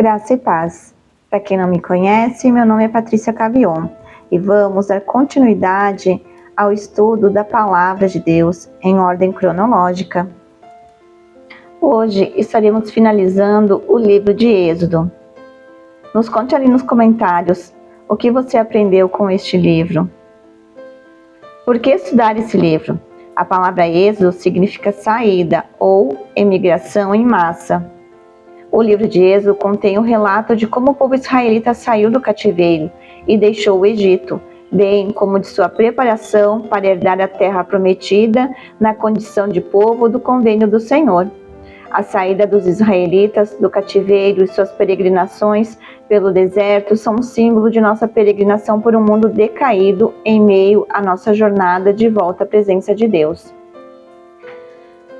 Graça e paz. Para quem não me conhece, meu nome é Patrícia Cavion e vamos dar continuidade ao estudo da Palavra de Deus em ordem cronológica. Hoje estaremos finalizando o livro de Êxodo. Nos conte ali nos comentários o que você aprendeu com este livro. Por que estudar esse livro? A palavra Êxodo significa saída ou emigração em massa. O livro de Êxodo contém o relato de como o povo israelita saiu do cativeiro e deixou o Egito, bem como de sua preparação para herdar a terra prometida na condição de povo do convênio do Senhor. A saída dos israelitas do cativeiro e suas peregrinações pelo deserto são um símbolo de nossa peregrinação por um mundo decaído em meio à nossa jornada de volta à presença de Deus.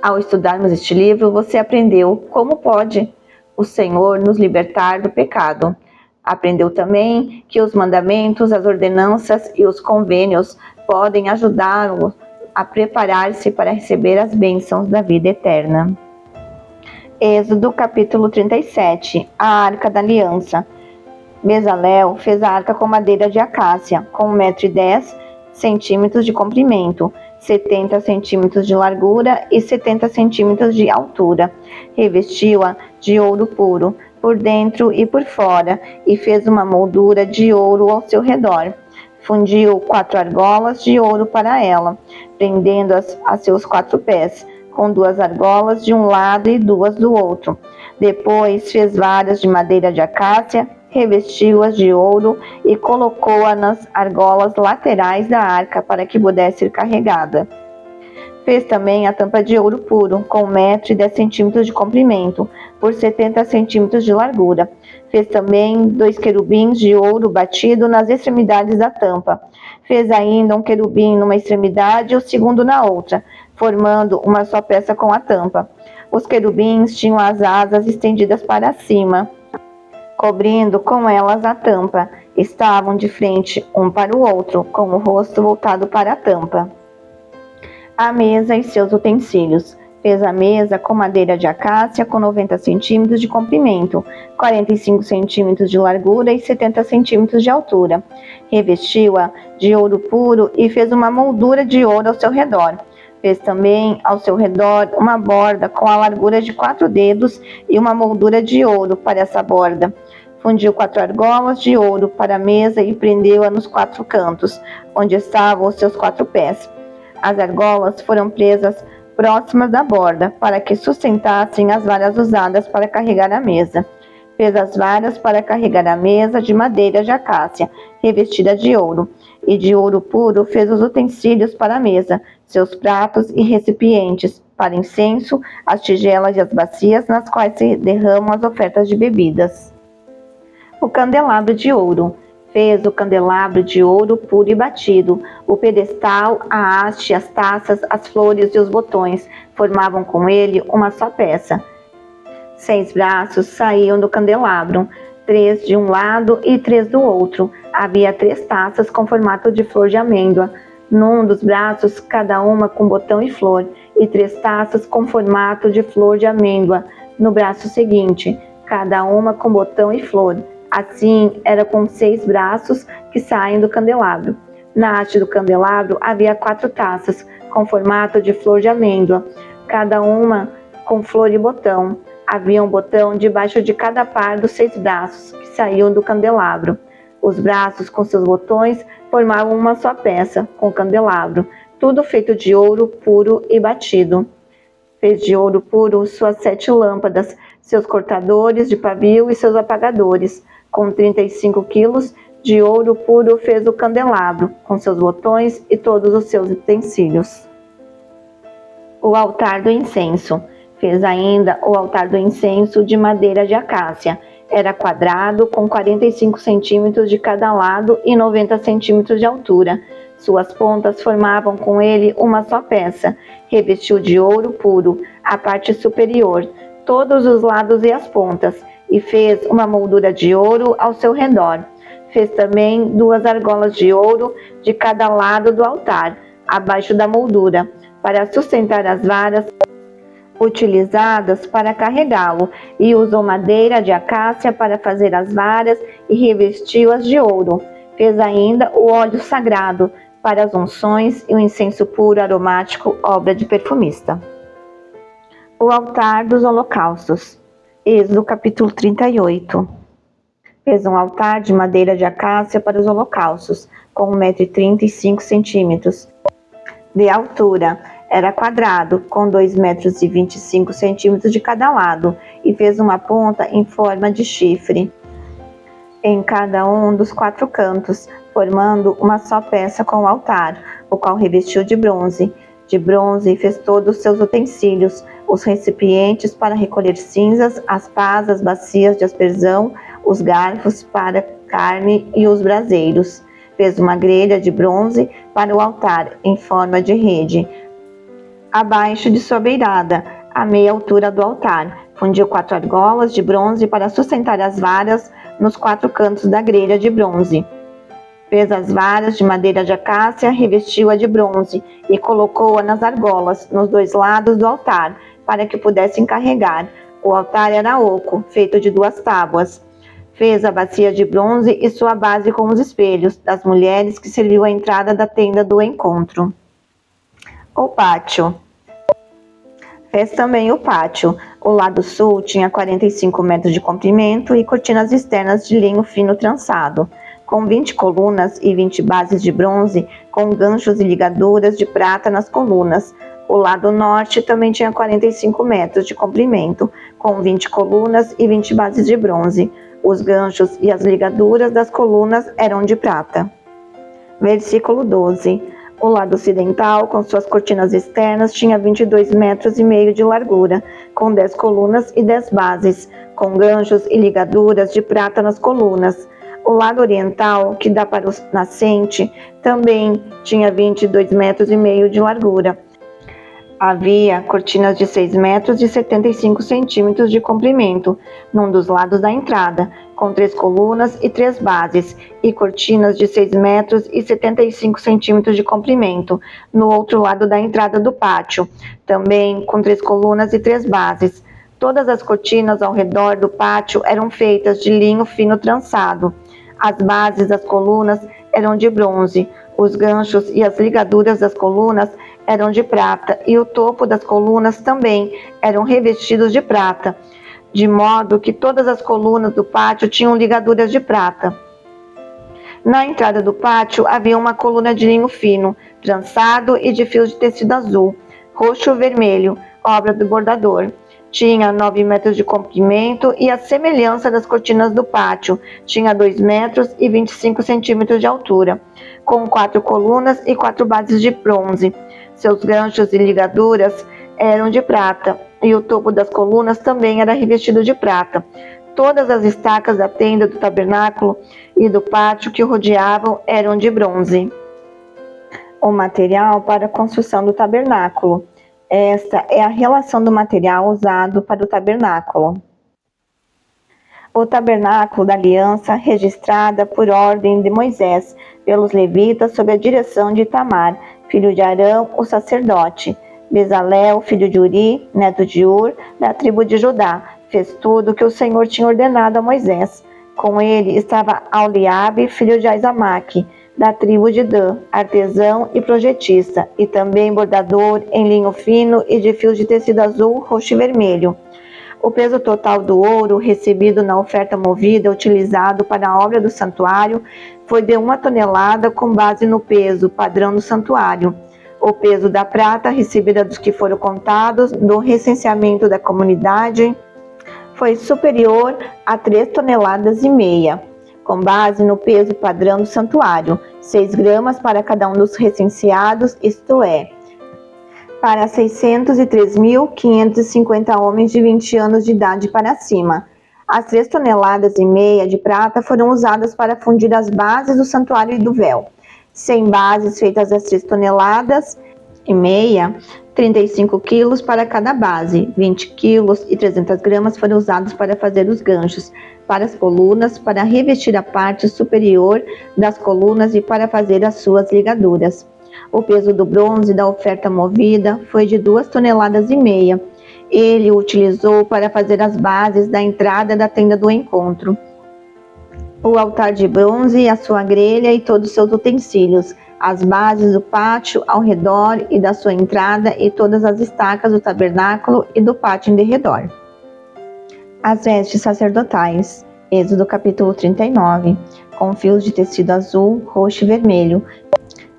Ao estudarmos este livro, você aprendeu como pode o Senhor nos libertar do pecado. Aprendeu também que os mandamentos, as ordenanças e os convênios podem ajudá-lo a preparar-se para receber as bênçãos da vida eterna. Êxodo capítulo 37. A Arca da Aliança. Bezalel fez a arca com madeira de acácia, com 1,10 m de comprimento, 70 centímetros de largura e 70 centímetros de altura. Revestiu-a de ouro puro, por dentro e por fora, e fez uma moldura de ouro ao seu redor. Fundiu 4 argolas de ouro para ela, prendendo-as a seus 4 pés, com 2 argolas de um lado e 2 do outro. Depois fez varas de madeira de acácia, revestiu-as de ouro e colocou-a nas argolas laterais da arca para que pudesse ser carregada. Fez também a tampa de ouro puro, com 1,10 m de comprimento, por 70 centímetros de largura. Fez também 2 querubins de ouro batido nas extremidades da tampa. Fez ainda um querubim numa extremidade e o segundo na outra, formando uma só peça com a tampa. Os querubins tinham as asas estendidas para cima, cobrindo com elas a tampa. Estavam de frente um para o outro, com o rosto voltado para a tampa. A mesa e seus utensílios. Fez a mesa com madeira de acácia com 90 centímetros de comprimento, 45 centímetros de largura e 70 centímetros de altura. Revestiu-a de ouro puro e fez uma moldura de ouro ao seu redor. Fez também ao seu redor uma borda com a largura de 4 dedos e uma moldura de ouro para essa borda. Fundiu 4 argolas de ouro para a mesa e prendeu-a nos 4 cantos, onde estavam os seus 4 pés. As argolas foram presas próximas da borda, para que sustentassem as varas usadas para carregar a mesa. Fez as varas para carregar a mesa de madeira de acácia, revestida de ouro, e de ouro puro fez os utensílios para a mesa, seus pratos e recipientes, para incenso, as tigelas e as bacias nas quais se derramam as ofertas de bebidas. O candelabro de ouro. Fez o candelabro de ouro puro e batido. O pedestal, a haste, as taças, as flores e os botões formavam com ele uma só peça. 6 braços saíam do candelabro, 3 de um lado e 3 do outro. Havia 3 taças com formato de flor de amêndoa. Num dos braços, cada uma com botão e flor, e 3 taças com formato de flor de amêndoa. No braço seguinte, cada uma com botão e flor. Assim, era com 6 braços que saem do candelabro. Na haste do candelabro havia 4 taças, com formato de flor de amêndoa, cada uma com flor e botão. Havia um botão debaixo de cada par dos 6 braços que saíam do candelabro. Os braços com seus botões formavam uma só peça, com o candelabro, tudo feito de ouro puro e batido. Fez de ouro puro suas 7 lâmpadas, seus cortadores de pavio e seus apagadores. Com 35 quilos de ouro puro fez o candelabro, com seus botões e todos os seus utensílios. O altar do incenso. Fez ainda o altar do incenso de madeira de acácia. Era quadrado, com 45 centímetros de cada lado e 90 centímetros de altura. Suas pontas formavam com ele uma só peça. Revestiu de ouro puro a parte superior, todos os lados e as pontas, e fez uma moldura de ouro ao seu redor. Fez também 2 argolas de ouro de cada lado do altar, abaixo da moldura, para sustentar as varas utilizadas para carregá-lo, e usou madeira de acácia para fazer as varas e revestiu-as de ouro. Fez ainda o óleo sagrado para as unções e o incenso puro aromático, obra de perfumista. O altar dos holocaustos. Êxodo capítulo 38. Fez um altar de madeira de acácia para os holocaustos, com 1,35 m de altura. Era quadrado, com 2,25 m de cada lado, e fez uma ponta em forma de chifre em cada um dos 4 cantos, formando uma só peça com o altar, o qual revestiu de bronze. De bronze fez todos os seus utensílios, os recipientes para recolher cinzas, as pás, as bacias de aspersão, os garfos para carne e os braseiros. Fez uma grelha de bronze para o altar, em forma de rede, abaixo de sua beirada, à meia altura do altar. Fundiu 4 argolas de bronze para sustentar as varas nos 4 cantos da grelha de bronze. Fez as varas de madeira de acácia, revestiu-a de bronze e colocou-a nas argolas, nos 2 lados do altar, para que pudessem carregar. O altar era oco, feito de 2 tábuas. Fez a bacia de bronze e sua base com os espelhos das mulheres que serviu a entrada da tenda do encontro. O pátio. Fez também o pátio. O lado sul tinha 45 metros de comprimento e cortinas externas de linho fino trançado, com 20 colunas e 20 bases de bronze, com ganchos e ligaduras de prata nas colunas. O lado norte também tinha 45 metros de comprimento, com 20 colunas e 20 bases de bronze. Os ganchos e as ligaduras das colunas eram de prata. Versículo 12. O lado ocidental, com suas cortinas externas, tinha 22,5 metros de largura, com 10 colunas e 10 bases, com ganchos e ligaduras de prata nas colunas. O lado oriental, que dá para o nascente, também tinha 22,5 metros de largura. Havia cortinas de 6 metros e 75 centímetros de comprimento, num dos lados da entrada, com 3 colunas e 3 bases, e cortinas de 6 metros e 75 centímetros de comprimento, no outro lado da entrada do pátio, também com 3 colunas e 3 bases. Todas as cortinas ao redor do pátio eram feitas de linho fino trançado. As bases das colunas eram de bronze, os ganchos e as ligaduras das colunas eram de prata, e o topo das colunas também eram revestidos de prata, de modo que todas as colunas do pátio tinham ligaduras de prata. Na entrada do pátio havia uma coluna de linho fino, trançado e de fios de tecido azul, roxo e vermelho, obra do bordador. Tinha 9 metros de comprimento e, à semelhança das cortinas do pátio, tinha 2 metros e 25 centímetros de altura, com 4 colunas e 4 bases de bronze. Seus ganchos e ligaduras eram de prata, e o topo das colunas também era revestido de prata. Todas as estacas da tenda do tabernáculo e do pátio que o rodeavam eram de bronze. O material para a construção do tabernáculo. Esta é a relação do material usado para o tabernáculo. O tabernáculo da aliança, registrada por ordem de Moisés pelos levitas sob a direção de Itamar, filho de Arão, o sacerdote. Bezalel, filho de Uri, neto de Ur, da tribo de Judá, fez tudo o que o Senhor tinha ordenado a Moisés. Com ele estava Aholiabe, filho de Aizamaque, da tribo de Dan, artesão e projetista, e também bordador em linho fino e de fios de tecido azul, roxo e vermelho. O peso total do ouro recebido na oferta movida utilizado para a obra do santuário foi de 1 tonelada com base no peso padrão do santuário. O peso da prata recebida dos que foram contados do recenseamento da comunidade foi superior a 3,5 toneladas, com base no peso padrão do santuário, 6 gramas para cada um dos recenseados, isto é, para 603.550 homens de 20 anos de idade para cima. As 3,5 toneladas de prata foram usadas para fundir as bases do santuário e do véu. 100 bases feitas às 3,5 toneladas, 35 quilos para cada base, 20 quilos e 300 gramas foram usados para fazer os ganchos, para as colunas, para revestir a parte superior das colunas e para fazer as suas ligaduras. O peso do bronze da oferta movida foi de 2,5 toneladas, Ele o utilizou para fazer as bases da entrada da tenda do encontro, o altar de bronze, a sua grelha e todos os seus utensílios, as bases do pátio ao redor e da sua entrada e todas as estacas do tabernáculo e do pátio em derredor. As vestes sacerdotais. Êxodo capítulo 39. Com fios de tecido azul, roxo e vermelho.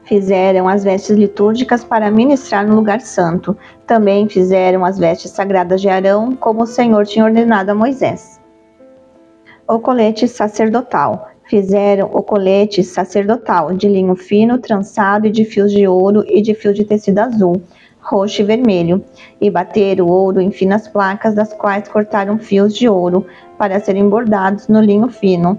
Fizeram as vestes litúrgicas para ministrar no lugar santo. Também fizeram as vestes sagradas de Arão, como o Senhor tinha ordenado a Moisés. O colete sacerdotal. Fizeram o colete sacerdotal de linho fino, trançado e de fios de ouro e de fio de tecido azul, roxo e vermelho, e bateram o ouro em finas placas, das quais cortaram fios de ouro para serem bordados no linho fino,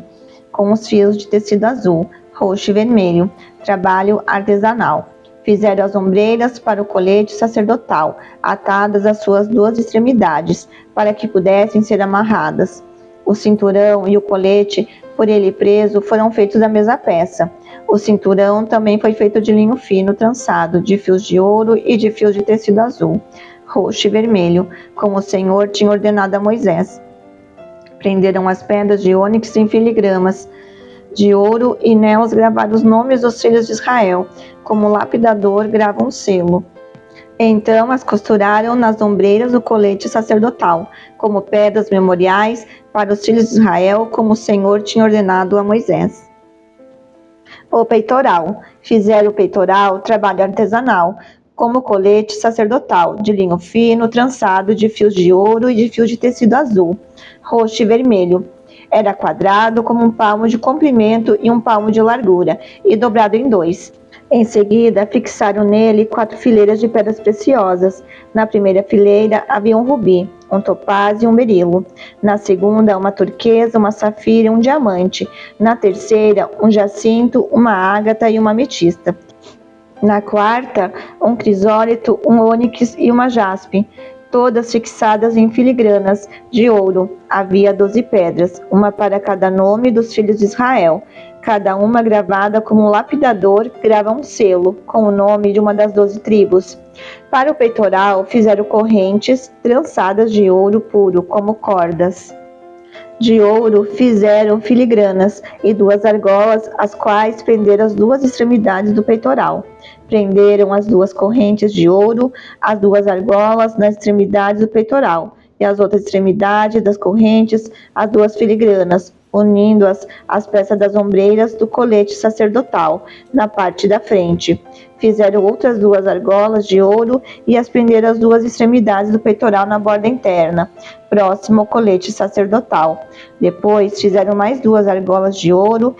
com os fios de tecido azul, roxo e vermelho, trabalho artesanal. Fizeram as ombreiras para o colete sacerdotal, atadas às suas duas extremidades, para que pudessem ser amarradas. O cinturão e o colete, por ele preso, foram feitos da mesma peça. O cinturão também foi feito de linho fino, trançado, de fios de ouro e de fios de tecido azul, roxo e vermelho, como o Senhor tinha ordenado a Moisés. Prenderam as pedras de ônix em filigramas de ouro e nelas gravaram os nomes dos filhos de Israel, como o lapidador grava um selo. Então as costuraram nas ombreiras do colete sacerdotal, como pedras memoriais para os filhos de Israel, como o Senhor tinha ordenado a Moisés. O peitoral. Fizeram o peitoral trabalho artesanal, como colete sacerdotal, de linho fino, trançado, de fios de ouro e de fios de tecido azul, roxo e vermelho. Era quadrado como um palmo de comprimento e um palmo de largura, e dobrado em dois. Em seguida, fixaram nele 4 fileiras de pedras preciosas. Na primeira fileira havia um rubi, um topázio e um berilo. Na segunda, uma turquesa, uma safira e um diamante. Na terceira, um jacinto, uma ágata e uma ametista. Na quarta, um crisólito, um ônix e uma jaspe, todas fixadas em filigranas de ouro. Havia 12 pedras, uma para cada nome dos filhos de Israel, cada uma gravada como um lapidador grava um selo, com o nome de uma das 12 tribos. Para o peitoral fizeram correntes trançadas de ouro puro, como cordas. De ouro fizeram filigranas e 2 argolas, as quais prenderam as 2 extremidades do peitoral. Prenderam as 2 correntes de ouro, as 2 argolas nas extremidades do peitoral, e as outras extremidades das correntes, as 2 filigranas, unindo-as às peças das ombreiras do colete sacerdotal, na parte da frente. Fizeram outras 2 argolas de ouro e as prenderam as 2 extremidades do peitoral na borda interna, próximo ao colete sacerdotal. Depois fizeram mais 2 argolas de ouro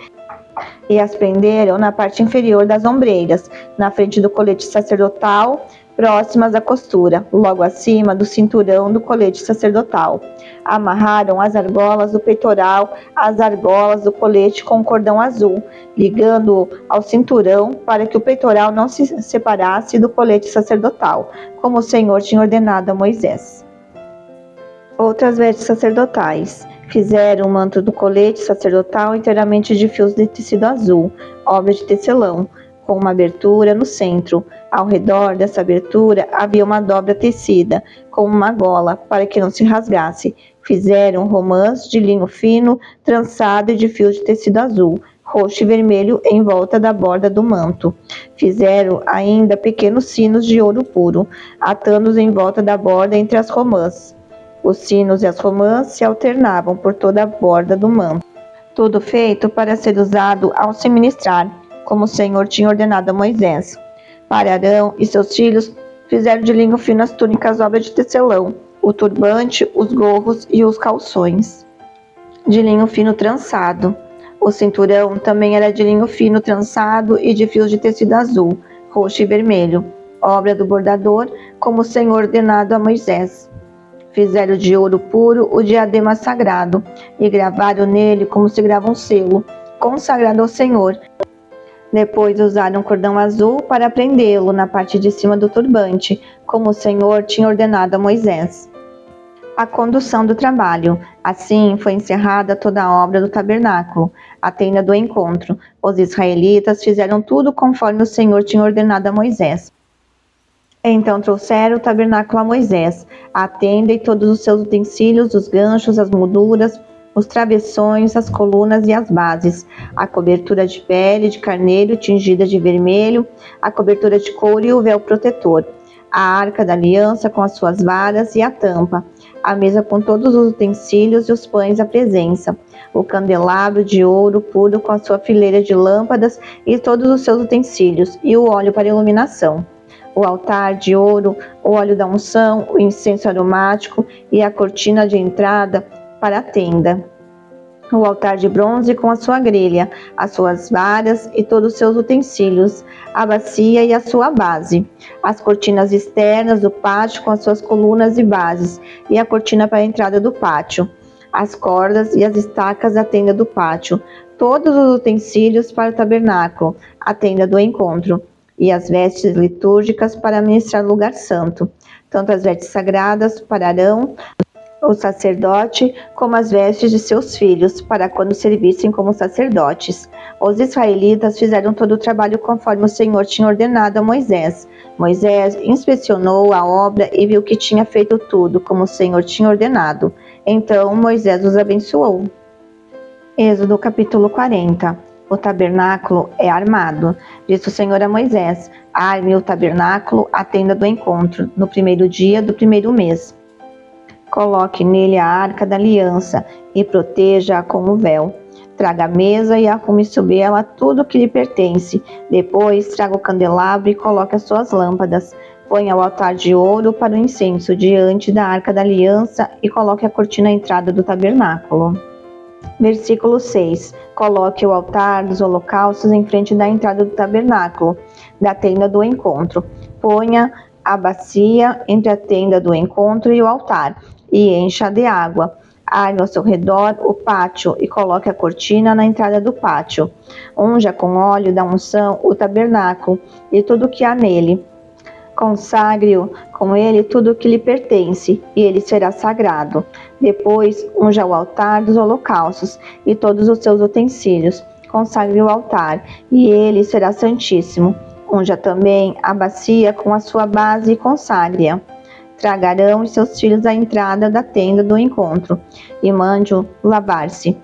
e as prenderam na parte inferior das ombreiras, na frente do colete sacerdotal, próximas à costura, logo acima do cinturão do colete sacerdotal. Amarraram as argolas do peitoral às argolas do colete com cordão azul, ligando-o ao cinturão para que o peitoral não se separasse do colete sacerdotal, como o Senhor tinha ordenado a Moisés. Outras vestes sacerdotais. Fizeram o manto do colete sacerdotal inteiramente de fios de tecido azul, obra de tecelão, com uma abertura no centro. Ao redor dessa abertura havia uma dobra tecida, com uma gola, para que não se rasgasse. Fizeram romãs de linho fino, trançado e de fios de tecido azul, roxo e vermelho em volta da borda do manto. Fizeram ainda pequenos sinos de ouro puro, atando-os em volta da borda entre as romãs. Os sinos e as romãs se alternavam por toda a borda do manto. Tudo feito para ser usado ao se ministrar, como o Senhor tinha ordenado a Moisés. Para Arão e seus filhos, fizeram de linho fino as túnicas obra de tecelão, o turbante, os gorros e os calções. De linho fino trançado. O cinturão também era de linho fino trançado e de fios de tecido azul, roxo e vermelho, obra do bordador, como o Senhor ordenado a Moisés. Fizeram de ouro puro o diadema sagrado e gravaram nele como se grava um selo, consagrado ao Senhor. Depois usaram cordão azul para prendê-lo na parte de cima do turbante, como o Senhor tinha ordenado a Moisés. A condução do trabalho. Assim foi encerrada toda a obra do tabernáculo, a tenda do encontro. Os israelitas fizeram tudo conforme o Senhor tinha ordenado a Moisés. Então trouxeram o tabernáculo a Moisés, a tenda e todos os seus utensílios, os ganchos, as molduras, os travessões, as colunas e as bases, a cobertura de pele de carneiro tingida de vermelho, a cobertura de couro e o véu protetor, a arca da aliança com as suas varas e a tampa, a mesa com todos os utensílios e os pães da presença, o candelabro de ouro puro com a sua fileira de lâmpadas e todos os seus utensílios, e o óleo para iluminação, o altar de ouro, o óleo da unção, o incenso aromático e a cortina de entrada para a tenda, o altar de bronze com a sua grelha, as suas varas e todos os seus utensílios, a bacia e a sua base, as cortinas externas do pátio com as suas colunas e bases, e a cortina para a entrada do pátio, as cordas e as estacas da tenda do pátio, todos os utensílios para o tabernáculo, a tenda do encontro, e as vestes litúrgicas para ministrar no lugar santo, tanto as vestes sagradas para Arão, o sacerdote, como as vestes de seus filhos, para quando servissem como sacerdotes. Os israelitas fizeram todo o trabalho conforme o Senhor tinha ordenado a Moisés. Moisés inspecionou a obra e viu que tinha feito tudo como o Senhor tinha ordenado. Então Moisés os abençoou. Êxodo capítulo 40. O tabernáculo é armado. Disse o Senhor a Moisés: arme o tabernáculo, a tenda do encontro, no primeiro dia do primeiro mês. Coloque nele a arca da aliança e proteja-a com o véu. Traga a mesa e arrume sobre ela tudo o que lhe pertence. Depois traga o candelabro e coloque as suas lâmpadas. Ponha o altar de ouro para o incenso diante da arca da aliança e coloque a cortina à entrada do tabernáculo. Versículo 6. Coloque o altar dos holocaustos em frente da entrada do tabernáculo, da tenda do encontro. Ponha a bacia entre a tenda do encontro e o altar, e encha de água. Arme ao seu redor o pátio e coloque a cortina na entrada do pátio. Unja com óleo da unção o tabernáculo e tudo o que há nele. Consagre-o com ele tudo o que lhe pertence, e ele será sagrado. Depois, unja o altar dos holocaustos e todos os seus utensílios. Consagre o altar, e ele será santíssimo. Unja também a bacia com a sua base e consagre-a. Traga Arão e seus filhos à entrada da tenda do encontro, e mande-o lavar-se.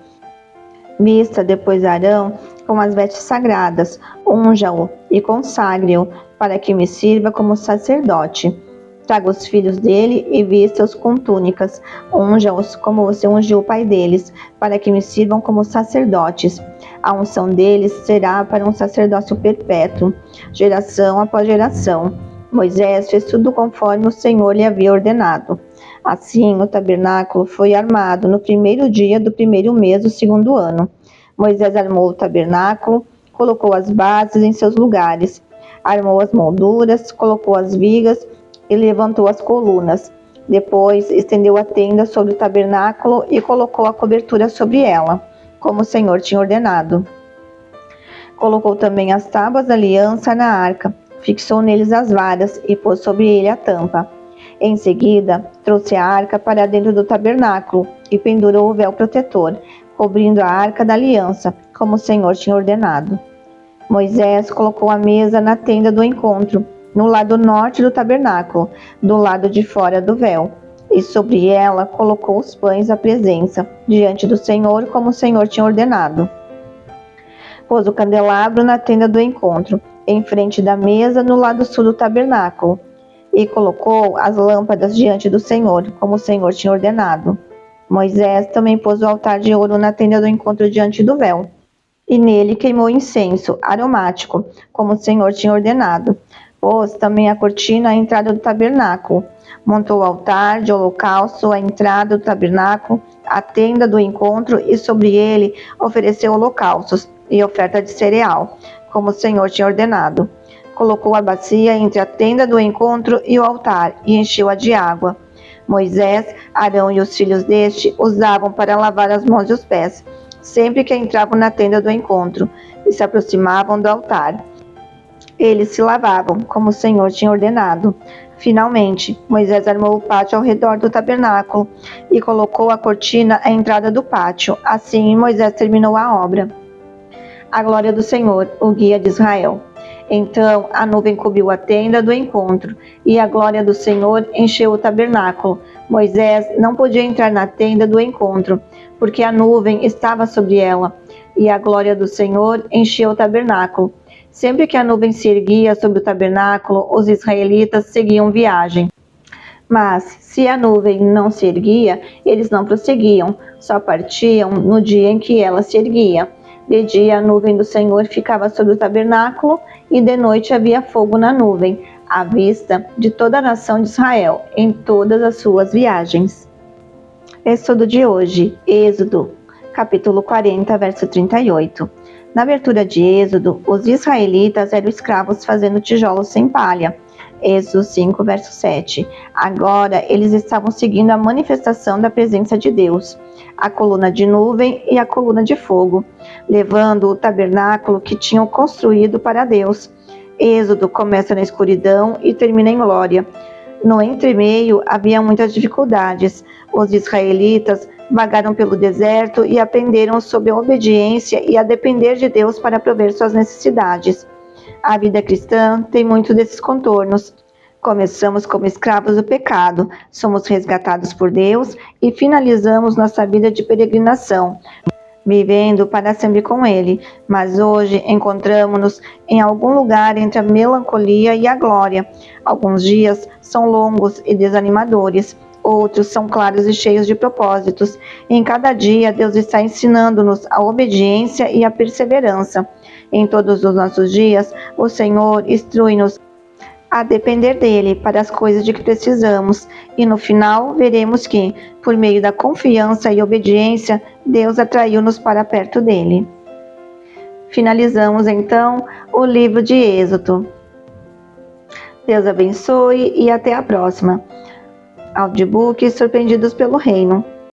Vista depois Arão com as vestes sagradas, unja-o e consagre-o, para que me sirva como sacerdote. Traga os filhos dele e vista-os com túnicas, unja-os como você ungiu o pai deles, para que me sirvam como sacerdotes. A unção deles será para um sacerdócio perpétuo, geração após geração. Moisés fez tudo conforme o Senhor lhe havia ordenado. Assim, o tabernáculo foi armado no primeiro dia do primeiro mês do segundo ano. Moisés armou o tabernáculo, colocou as bases em seus lugares, armou as molduras, colocou as vigas e levantou as colunas. Depois, estendeu a tenda sobre o tabernáculo e colocou a cobertura sobre ela, como o Senhor tinha ordenado. Colocou também as tábuas da aliança na arca, fixou neles as varas e pôs sobre ele a tampa. Em seguida, trouxe a arca para dentro do tabernáculo e pendurou o véu protetor, cobrindo a arca da aliança, como o Senhor tinha ordenado. Moisés colocou a mesa na tenda do encontro, no lado norte do tabernáculo, do lado de fora do véu, e sobre ela colocou os pães da presença, diante do Senhor, como o Senhor tinha ordenado. Pôs o candelabro na tenda do encontro, em frente da mesa, no lado sul do tabernáculo, e colocou as lâmpadas diante do Senhor, como o Senhor tinha ordenado. Moisés também pôs o altar de ouro na tenda do encontro diante do véu, e nele queimou incenso aromático, como o Senhor tinha ordenado. Pôs também a cortina à entrada do tabernáculo. Montou o altar de holocausto à entrada do tabernáculo, a tenda do encontro, e sobre ele ofereceu holocaustos e oferta de cereal, como o Senhor tinha ordenado. Colocou a bacia entre a tenda do encontro e o altar, e encheu-a de água. Moisés, Arão e os filhos deste usavam para lavar as mãos e os pés, sempre que entravam na tenda do encontro e se aproximavam do altar. Eles se lavavam, como o Senhor tinha ordenado. Finalmente, Moisés armou o pátio ao redor do tabernáculo e colocou a cortina à entrada do pátio. Assim, Moisés terminou a obra. A glória do Senhor, o guia de Israel. Então a nuvem cobriu a tenda do encontro, e a glória do Senhor encheu o tabernáculo. Moisés não podia entrar na tenda do encontro, porque a nuvem estava sobre ela, e a glória do Senhor encheu o tabernáculo. Sempre que a nuvem se erguia sobre o tabernáculo, os israelitas seguiam viagem. Mas, se a nuvem não se erguia, eles não prosseguiam, só partiam no dia em que ela se erguia. De dia a nuvem do Senhor ficava sobre o tabernáculo, e de noite havia fogo na nuvem, à vista de toda a nação de Israel, em todas as suas viagens. Estudo de hoje, Êxodo, capítulo 40, verso 38. Na abertura de Êxodo, os israelitas eram escravos fazendo tijolos sem palha. Êxodo 5, verso 7. Agora eles estavam seguindo a manifestação da presença de Deus, a coluna de nuvem e a coluna de fogo, levando o tabernáculo que tinham construído para Deus. Êxodo começa na escuridão e termina em glória. No entremeio havia muitas dificuldades. Os israelitas vagaram pelo deserto e aprenderam sobre a obediência e a depender de Deus para prover suas necessidades. A vida cristã tem muitos desses contornos. Começamos como escravos do pecado, somos resgatados por Deus e finalizamos nossa vida de peregrinação, vivendo para sempre com Ele. Mas hoje encontramos-nos em algum lugar entre a melancolia e a glória. Alguns dias são longos e desanimadores, outros são claros e cheios de propósitos. Em cada dia, Deus está ensinando-nos a obediência e a perseverança. Em todos os nossos dias, o Senhor instrui-nos a depender dele para as coisas de que precisamos, e no final veremos que, por meio da confiança e obediência, Deus atraiu-nos para perto dele. Finalizamos então o livro de Êxodo. Deus abençoe e até a próxima. Audiobook Surpreendidos pelo Reino.